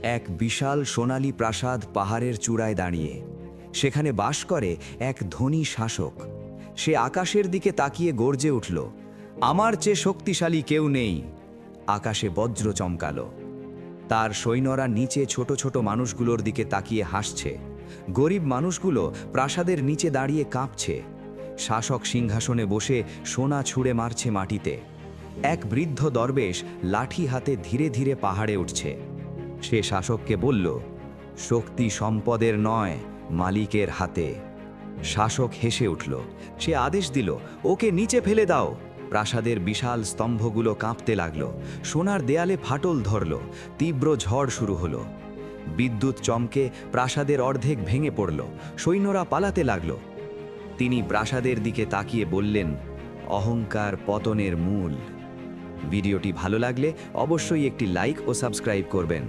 এক বিশাল সোনালী প্রাসাদ পাহাড়ের চূড়ায় দাঁড়িয়ে। সেখানে বাস করে এক ধনী শাসক। সে আকাশের দিকে তাকিয়ে গর্জে উঠল, আমার চেয়ে শক্তিশালী কেউ নেই। আকাশে বজ্র চমকালো। তার সৈন্যরা নিচে ছোট ছোট মানুষগুলোর দিকে তাকিয়ে হাসছে। গরিব মানুষগুলো প্রাসাদের নিচে দাঁড়িয়ে কাঁপছে। শাসক সিংহাসনে বসে সোনা ছুঁড়ে মারছে মাটিতে। এক বৃদ্ধ দরবেশ লাঠি হাতে ধীরে ধীরে পাহাড়ে উঠছে। সে শাসককে বলল, শক্তি সম্পদের নয়, মালিকের হাতে। শাসক হেসে উঠল। সে আদেশ দিল, ওকে নিচে ফেলে দাও। প্রাসাদের বিশাল স্তম্ভগুলো কাঁপতে লাগল। সোনার দেয়ালে ফাটল ধরল। তীব্র ঝড় শুরু হলো। বিদ্যুৎ চমকে প্রাসাদের অর্ধেক ভেঙে পড়ল। সৈন্যরা পালাতে লাগল। তিনি প্রাসাদের দিকে তাকিয়ে বললেন, অহংকার পতনের মূল। ভিডিওটি ভালো লাগলে অবশ্যই একটি লাইক ও সাবস্ক্রাইব করবেন।